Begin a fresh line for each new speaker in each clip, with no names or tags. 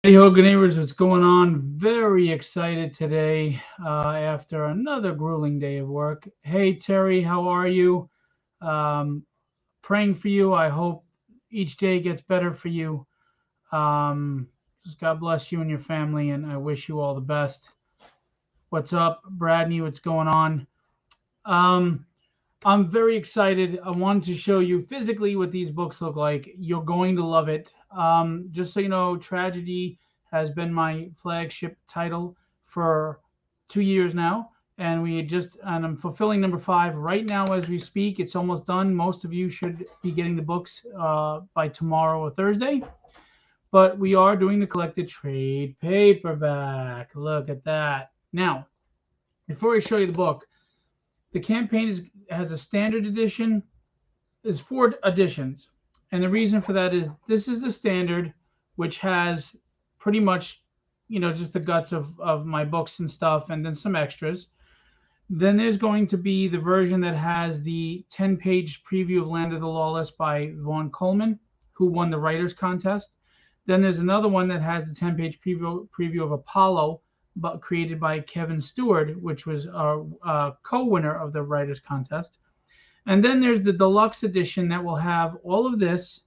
Hey ho, good neighbors, what's going on? Very excited today after another grueling day of work. Hey Terry, how are you? Um, Praying for you. I hope each day gets better for you. Um, just God bless you and your family, and I wish you all the best. What's up, Bradney? What's going on? Um, I'm very excited. I wanted to show you physically what these books look like. You're going to love it. Just so you know, Tragedy has been my flagship title for 2 years now, and I'm fulfilling number 5 right now as we speak. It's almost done. Most of you should be getting the books by tomorrow or Thursday, but we are doing the collected trade paperback. Look at that. Now, before I show you the book, the campaign has a standard edition. There's 4 editions, and the reason for that is this is the standard, which has pretty much, just the guts of my books and stuff, and then some extras. Then there's going to be the version that has the 10-page preview of Land of the Lawless by Vaughn Coleman, who won the writers contest. Then there's another one that has the 10-page preview of Apollo, but created by Kevin Stewart, which was a co-winner of the writers contest. And then there's the deluxe edition that will have all of this,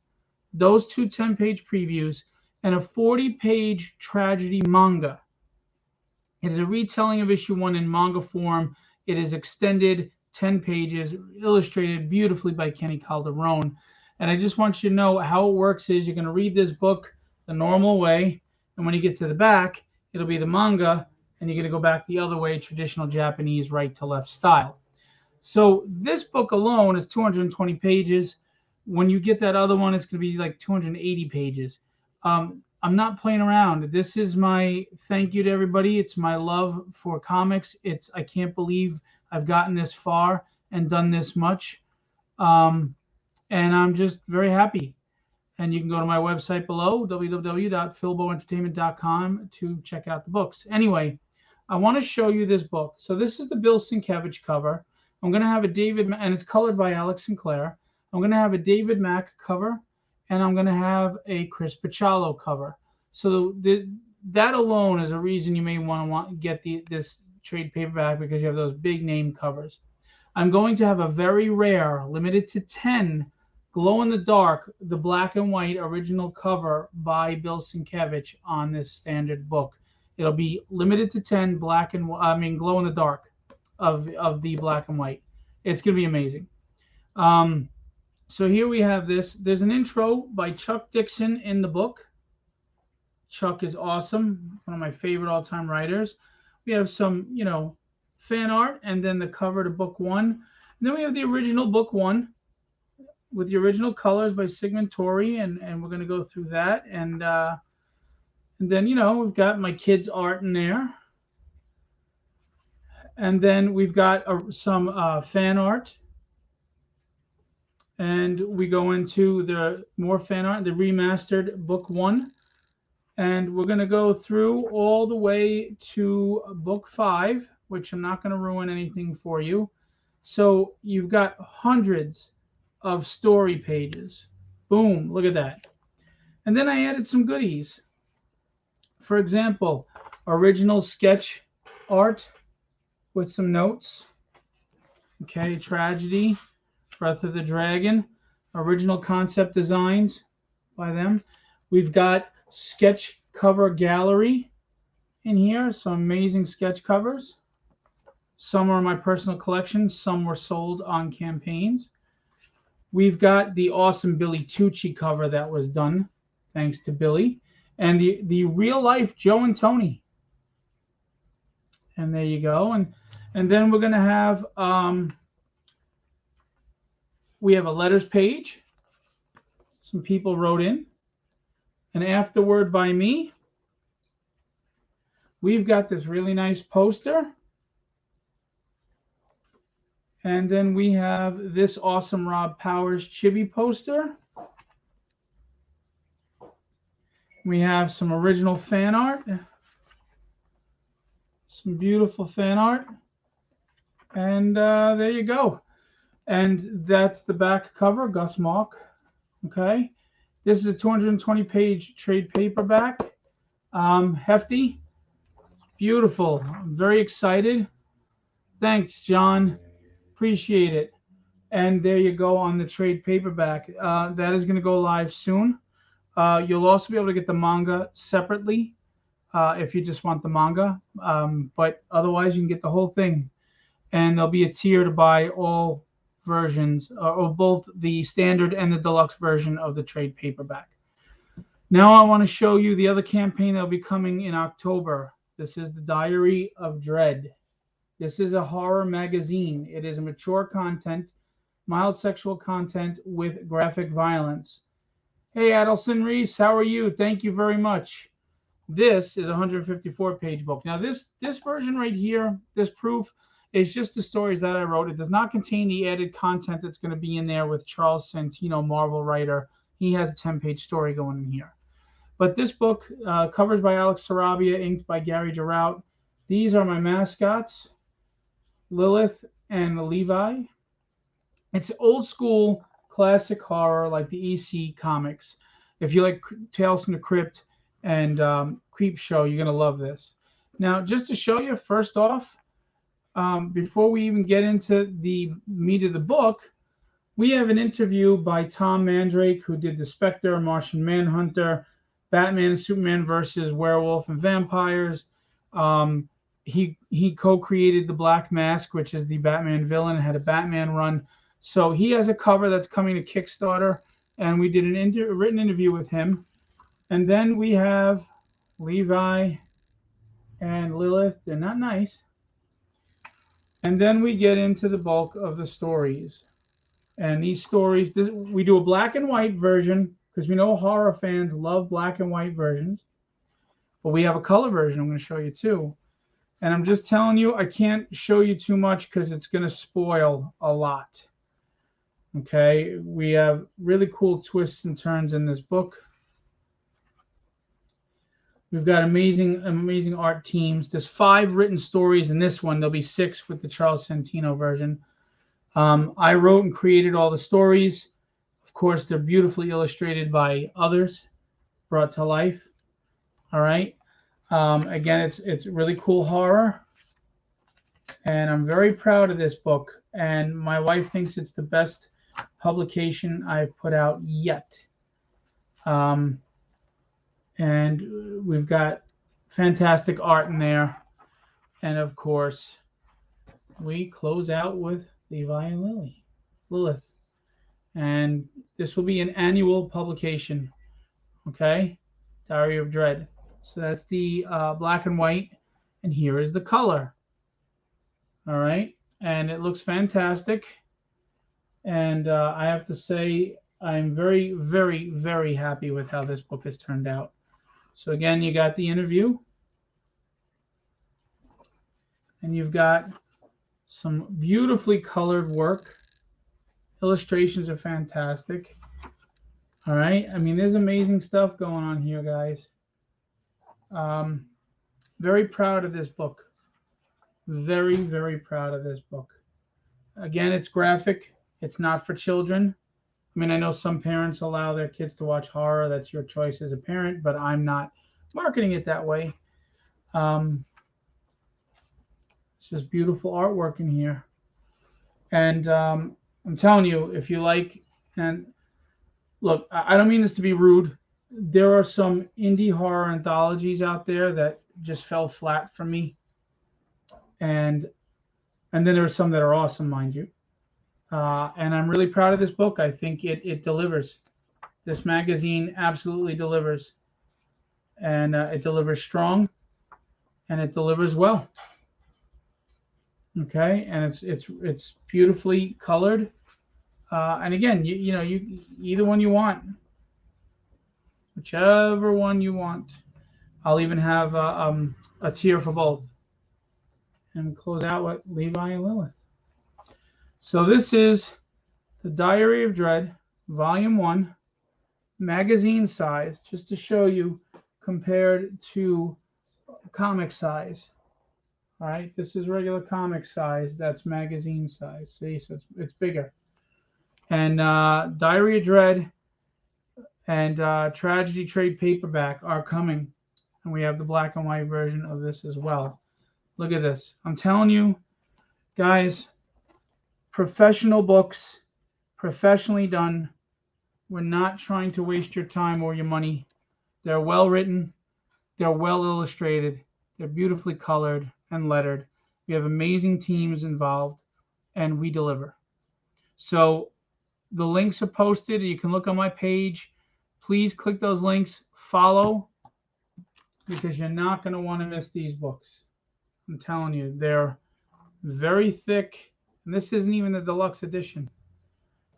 those 2 10-page previews, and a 40-page tragedy manga. It is a retelling of issue 1 in manga form. It is extended 10 pages, illustrated beautifully by Kenny Calderon. And I just want you to know how it works is you're going to read this book the normal way, and when you get to the back, it'll be the manga, and you're going to go back the other way, traditional Japanese right to left style. So this book alone is 220 pages. When you get that other one, it's going to be like 280 pages. I'm not playing around. This is my thank you to everybody. It's my love for comics. I can't believe I've gotten this far and done this much. And I'm just very happy. And you can go to my website below, www.filboentertainment.com, to check out the books. Anyway, I want to show you this book. So this is the Bill Sienkiewicz cover. I'm going to have and it's colored by Alex Sinclair. I'm going to have a David Mack cover, and I'm going to have a Chris Picciolo cover. So that alone is a reason you may want to get this trade paperback, because you have those big name covers. I'm going to have a very rare, limited to 10, glow in the dark, the black and white original cover by Bill Sienkiewicz on this standard book. It'll be limited to 10 glow in the dark of the black and white. It's going to be amazing. So here we have this. There's an intro by Chuck Dixon in the book. Chuck is awesome, one of my favorite all-time writers. We have some, fan art, and then the cover to book 1. And then we have the original book 1 with the original colors by Sigmund Torrey, and we're going to go through that. And then, we've got my kids' art in there. And then we've got some fan art. And we go into the more fan art, the remastered book 1. And we're going to go through all the way to book 5, which I'm not going to ruin anything for you. So you've got hundreds of story pages. Boom, look at that. And then I added some goodies. For example, original sketch art with some notes. Okay, Tragedy, Breath of the Dragon, original concept designs by them. We've got sketch cover gallery in here, some amazing sketch covers. Some are in my personal collection, some were sold on campaigns. We've got the awesome Billy Tucci cover that was done, thanks to Billy, and the real life Joe and Tony. And there you go. And then we're going to have we have a letters page. Some people wrote in. An afterword by me. We've got this really nice poster. And then we have this awesome Rob Powers chibi poster. We have some original fan art. Some beautiful fan art. And there you go. And that's the back cover, Gus Malk. Okay. This is a 220-page trade paperback. Hefty, beautiful. I'm very excited. Thanks, John. Appreciate it. And there you go on the trade paperback. That is going to go live soon. You'll also be able to get the manga separately if you just want the manga. But otherwise, you can get the whole thing. And there'll be a tier to buy all versions, or both the standard and the deluxe version of the trade paperback. Now I want to show you the other campaign that will be coming in October. This is the Diary of Dread. This is a horror magazine. It is a mature content, mild sexual content with graphic violence. Hey, Adelson Reese, how are you? Thank you very much. This is a 154-page book. Now, this version right here, this proof, is just the stories that I wrote. It does not contain the added content that's going to be in there with Charles Santino, Marvel writer. He has a 10-page story going in here. But this book, covers by Alex Sarabia, inked by Gary Girout. These are my mascots, Lilith and Levi. It's old school classic horror like the EC comics. If you like Tales from the Crypt and Creepshow, you're going to love this. Now, just to show you, first off, before we even get into the meat of the book, we have an interview by Tom Mandrake, who did The Spectre, Martian Manhunter, Batman and Superman versus Werewolf and Vampires. He co-created the Black Mask, which is the Batman villain, and had a Batman run. So he has a cover that's coming to Kickstarter, and we did a written interview with him. And then we have Levi and Lilith. They're not nice. And then we get into the bulk of the stories. And these stories, we do a black and white version because we know horror fans love black and white versions. But we have a color version I'm going to show you too. And I'm just telling you, I can't show you too much because it's going to spoil a lot. Okay, we have really cool twists and turns in this book. We've got amazing art teams. There's 5 written stories in this one. There'll be 6 with the Charles Santino version. I wrote and created all the stories. Of course, they're beautifully illustrated by others, brought to life. All right. Again, it's really cool horror, and I'm very proud of this book. And my wife thinks it's the best publication I've put out yet. And we've got fantastic art in there. And of course, we close out with Levi and Lilith. And this will be an annual publication. Okay? Diary of Dread. So that's the black and white. And here is the color. All right? And it looks fantastic. And I have to say, I'm very, very, very happy with how this book has turned out. So again, you got the interview. And you've got some beautifully colored work. Illustrations are fantastic. All right. I mean, there's amazing stuff going on here, guys. Very proud of this book. Very, very proud of this book. Again, it's graphic. It's not for children. I mean, I know some parents allow their kids to watch horror. That's your choice as a parent, but I'm not marketing it that way. It's just beautiful artwork in here. And I'm telling you, if you like, and look, I don't mean this to be rude. There are some indie horror anthologies out there that just fell flat for me. And then there are some that are awesome, mind you. And I'm really proud of this book. I think it delivers. This magazine absolutely delivers. And it delivers strong, and it delivers well. Okay, and it's beautifully colored. And again, you know, either one you want, whichever one you want. I'll even have a tier for both. And close out with Levi and Lilith. So this is the Diary of Dread, Volume 1, magazine size, just to show you compared to comic size. All right, this is regular comic size. That's magazine size. See, so it's bigger. And Diary of Dread and Tragedy trade paperback are coming. and we have the black and white version of this as well. Look at this. I'm telling you, guys, professional books, professionally done. We're not trying to waste your time or your money. They're well written, they're well illustrated, they're beautifully colored and lettered. We have amazing teams involved, and we deliver. So the links are posted. You can look on my page. Please click those links, follow, because you're not going to want to miss these books. I'm telling you, they're very thick. And this isn't even the deluxe edition.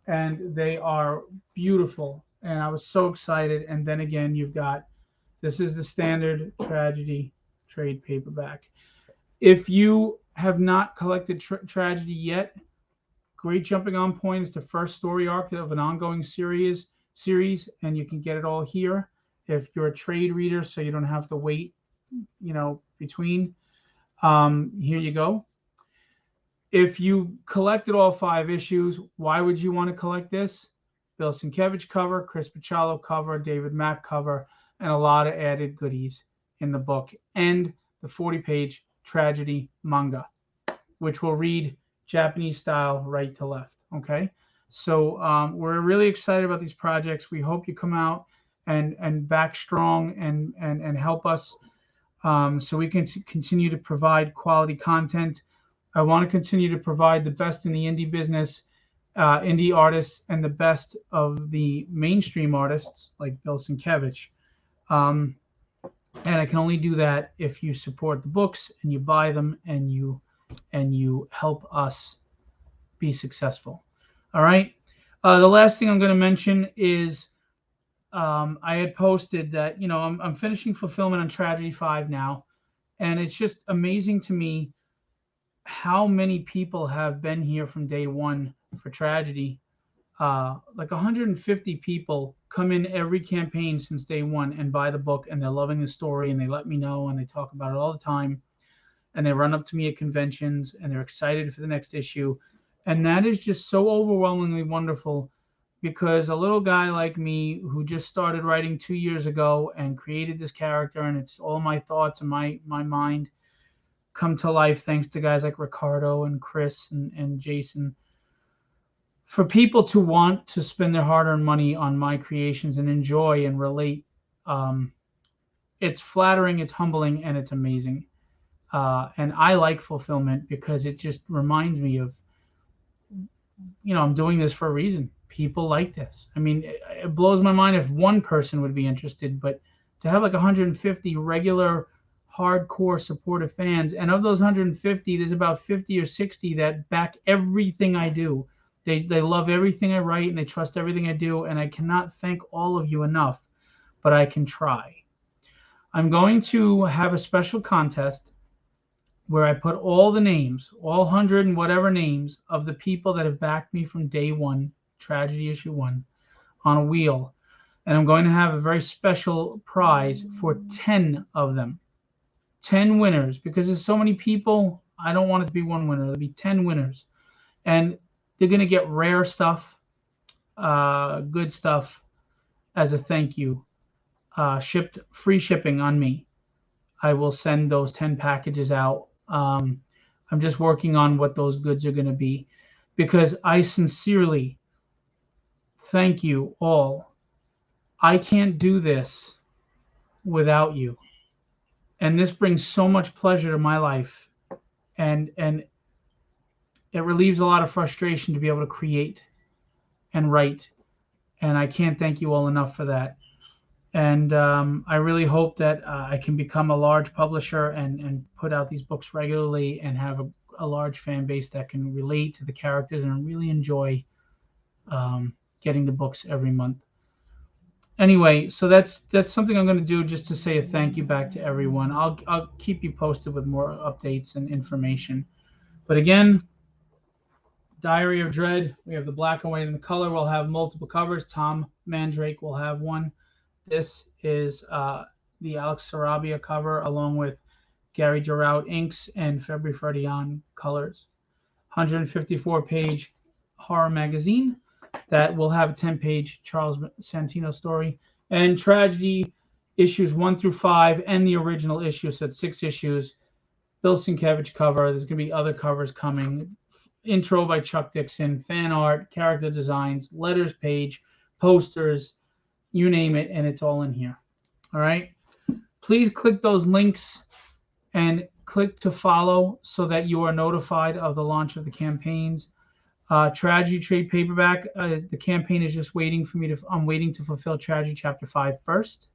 And they are beautiful. And I was so excited. And then again, you've got, this is the standard Tragedy trade paperback. If you have not collected Tragedy yet, great jumping on point. It's the first story arc of an ongoing series, and you can get it all here. If you're a trade reader, so you don't have to wait, between. Here you go. If you collected all 5 issues, why would you want to collect this? Bill Sienkiewicz cover, Chris Bachalo cover, David Mack cover, and a lot of added goodies in the book, and the 40-page Tragedy Manga, which will read Japanese style right to left. Okay, so we're really excited about these projects. We hope you come out and back strong and help us, so we can continue to provide quality content. I want to continue to provide the best in the indie business, indie artists, and the best of the mainstream artists like Bill Sienkiewicz. And I can only do that if you support the books and you buy them and you help us be successful. All right. The last thing I'm going to mention is I had posted that I'm finishing fulfillment on Tragedy 5 now, and it's just amazing to me how many people have been here from day one for Tragedy. Like 150 people come in every campaign since day one and buy the book, and they're loving the story, and they let me know, and they talk about it all the time, and they run up to me at conventions, and they're excited for the next issue. And that is just so overwhelmingly wonderful, because a little guy like me who just started writing 2 years ago and created this character, and it's all my thoughts and my mind come to life thanks to guys like Ricardo and Chris and Jason. For people to want to spend their hard-earned money on my creations and enjoy and relate, it's flattering, it's humbling, and it's amazing. And I like fulfillment because it just reminds me of, I'm doing this for a reason. People like this. I mean, it blows my mind if one person would be interested, but to have like 150 regular, hardcore, supportive fans, and of those 150, there's about 50 or 60 that back everything I do. They love everything I write, and they trust everything I do, and I cannot thank all of you enough, but I can try. I'm going to have a special contest where I put all the names, all 100 and whatever names of the people that have backed me from day one, Tragedy issue 1, on a wheel. And I'm going to have a very special prize for 10 of them. 10 winners, because there's so many people. I don't want it to be one winner. There'll be 10 winners. And they're going to get rare stuff, good stuff as a thank you. Shipped, free shipping on me. I will send those 10 packages out. I'm just working on what those goods are going to be, because I sincerely thank you all. I can't do this without you. And this brings so much pleasure to my life. And it relieves a lot of frustration to be able to create and write. And I can't thank you all enough for that. And I really hope that I can become a large publisher and put out these books regularly and have a large fan base that can relate to the characters and really enjoy getting the books every month. Anyway, so that's something I'm going to do just to say a thank you back to everyone. I'll keep you posted with more updates and information. But again, Diary of Dread, we have the black and white and the color. We'll have multiple covers. Tom Mandrake will have one. This is the Alex Sarabia cover, along with Gary Giroux inks and February Ferdian colors. 154-page horror magazine that will have a 10-page Charles Santino story. And Tragedy issues 1 through 5 and the original issue. So it's 6 issues. Bill Sienkiewicz cover. There's going to be other covers coming. Intro by Chuck Dixon, fan art, character designs, letters page, posters, you name it, and it's all in here. All right. Please click those links and click to follow so that you are notified of the launch of the campaigns. Tragedy trade paperback. The campaign is just waiting for me I'm waiting to fulfill Tragedy Chapter 5 first.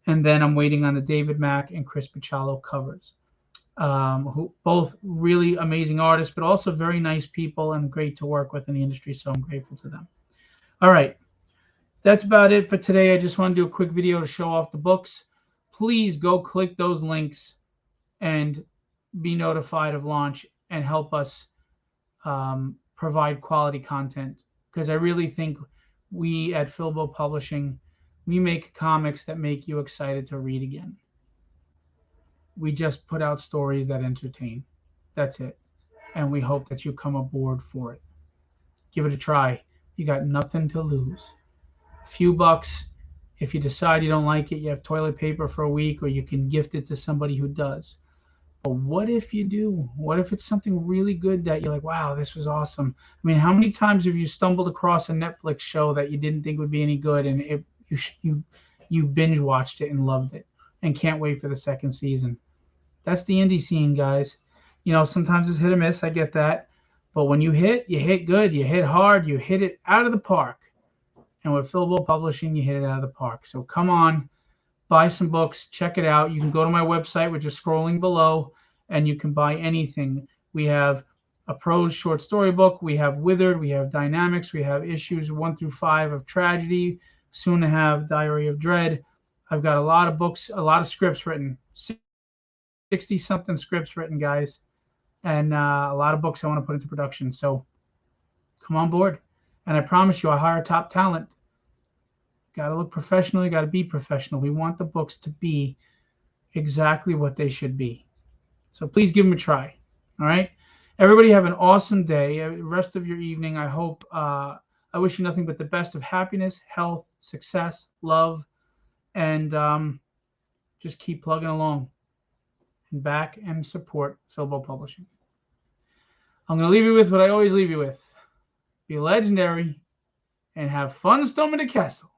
And then I'm waiting on the David Mack and Chris Picciolo covers. Who both really amazing artists, but also very nice people and great to work with in the industry. So I'm grateful to them. All right. That's about it for today. I just want to do a quick video to show off the books. Please go click those links and be notified of launch and help us provide quality content, because I really think we at Filbo Publishing, we make comics that make you excited to read again. We just put out stories that entertain. That's it. And we hope that you come aboard for it. Give it a try. You got nothing to lose. A few bucks. If you decide you don't like it, you have toilet paper for a week, or you can gift it to somebody who does. But what if you do? What if it's something really good that you're like, wow, this was awesome? I mean, how many times have you stumbled across a Netflix show that you didn't think would be any good, and you binge watched it and loved it and can't wait for the second season? That's the indie scene, guys. You know, sometimes it's hit or miss. I get that. But when you hit good. You hit hard. You hit it out of the park. And with Filbo Publishing, you hit it out of the park. So come on, buy some books. Check it out. You can go to my website, which is scrolling below, and you can buy anything. We have a prose short story book. We have Withered. We have Dynamics. We have issues 1 through 5 of Tragedy. Soon to have Diary of Dread. I've got a lot of books, a lot of scripts written. 60-something scripts written, guys, and a lot of books I want to put into production. So come on board. And I promise you, I hire top talent. Got to look professional. You got to be professional. We want the books to be exactly what they should be. So please give them a try. All right. Everybody have an awesome day. Rest of your evening. I hope, I wish you nothing but the best of happiness, health, success, love, and just keep plugging along. And back and support Filbo Publishing. I'm going to leave you with what I always leave you with. Be legendary and have fun storming the castle.